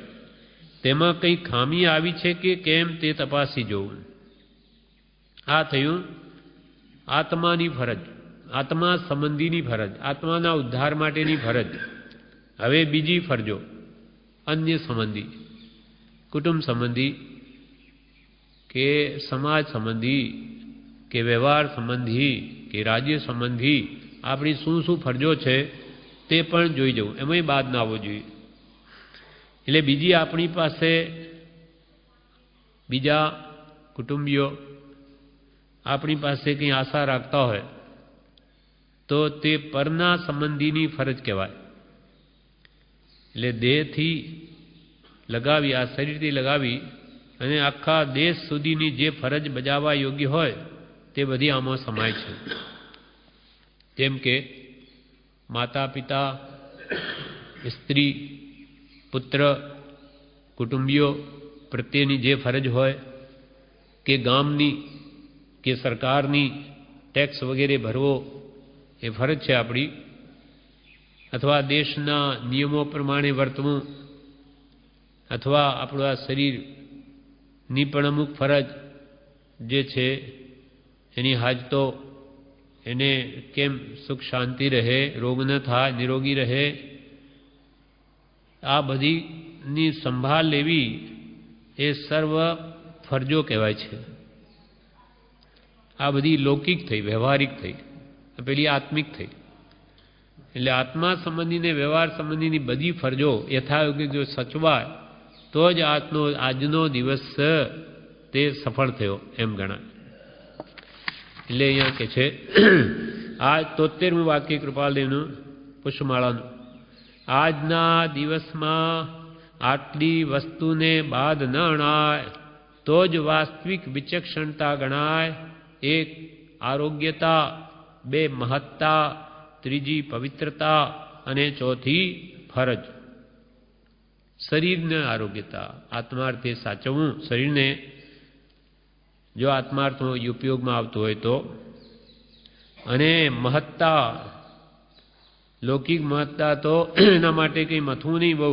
S1: તેમાં કંઈ ખામી આવી છે કે કેમ તે તપાસી જોવું. આ થયું આત્માની ફરજ, આત્મા સંબંધીની ફરજ, આત્માના ઉદ્ધાર માટેની ફરજ. હવે બીજી ફરજો અન્ય સંબંધી, કુટુંબ સંબંધી કે સમાજ સંબંધી કે વ્યવહાર સંબંધી કે રાજ્ય સંબંધી આપણી શું શું ફરજો છે તે પણ જોઈ જવું. એમાંય બાદ ના આવવો જોઈએ. એટલે બીજી આપણી પાસે બીજા કુટુંબીઓ આપણી પાસે કંઈ આશા રાખતા હોય તો તે પરના સંબંધીની ફરજ કહેવાય. એટલે દેહથી લગાવી, આ શરીરથી લગાવી અને આખા દેશ સુધીની જે ફરજ બજાવવા યોગ્ય હોય તે બધી આમાં સમાય છે. જેમ કે માતા પિતા, સ્ત્રી, પુત્ર, કુટુંબીઓ પ્રત્યેની જે ફરજ હોય, કે ગામની કે સરકારની ટેક્સ વગેરે ભરવો એ ફરજ છે આપણી, અથવા દેશના નિયમો પ્રમાણે વર્તવું, અથવા આપણું આ શરીરની પણ અમુક ફરજ જે છે એની હાજતો, એને કેમ સુખ શાંતિ રહે, રોગ ન થાય, નિરોગી રહે, આ બધીની સંભાળ લેવી એ સર્વ ફરજો કહેવાય છે. આ બધી લૌકિક થઈ, વ્યવહારિક થઈ, પેલી આત્મિક થઈ. એટલે આત્મા સંબંધીને વ્યવહાર સંબંધીની બધી ફરજો યથાયોગ્ય જો સચવાય તો જ આજનો દિવસ તે સફળ થયો એમ ગણાય. એટલે અહીંયા કે છે આ 73મું વાક્ય કૃપાલદેવનું પુષ્પમાળાનું. આજના દિવસમાં આટલી વસ્તુને બાદ ન અણાય તો જ વાસ્તવિક વિચક્ષણતા ગણાય. 1 આરોગ્યતા, 2 મહત્તા, 3 પવિત્રતા અને 4 ફરજ. શરીરને આરોગ્યતા, આત્માર્થે સાચવવું શરીરને, જો આત્માર્થ ઉપયોગમાં આવતું હોય તો. અને મહત્તા, લૌકિક મહત્તા તો એના માટે કંઈ મથવું નહીં બહુ,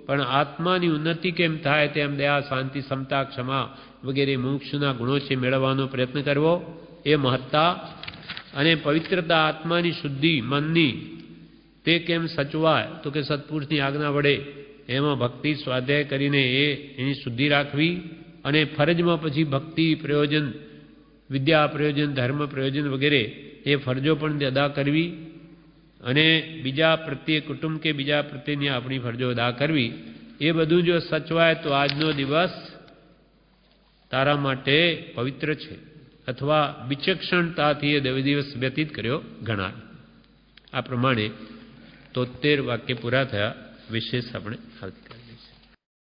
S1: પણ આત્માની ઉન્નતિ કેમ થાય તેમ દયા, શાંતિ, સમતા, ક્ષમા વગેરે મોક્ષના ગુણો છે મેળવવાનો પ્રયત્ન કરવો, એ મહત્તા. અને પવિત્રતા, આત્માની શુદ્ધિ મનની, તે કેમ સચવાય તો કે સત્પુરુષની આજ્ઞા વડે એમાં ભક્તિ સ્વાધ્યાય કરીને એની શુદ્ધિ રાખવી. અને ફરજમાં પછી ભક્તિ પ્રયોજન, વિદ્યા પ્રયોજન, ધર્મ પ્રયોજન વગેરે એ ફરજો પણ અદા કરવી. અને બીજા પ્રત્યે, કુટુંબ કે બીજા પ્રત્યેની આપણી ફરજો અદા કરવી. એ બધું જો સચવાય તો આજનો દિવસ તારા માટે પવિત્ર છે, અથવા વિચક્ષણતાથી એ દિવસ વ્યતીત કર્યો ગણાય. આ પ્રમાણે 73 વાક્ય પૂરા થયા. વિશેષ આપણે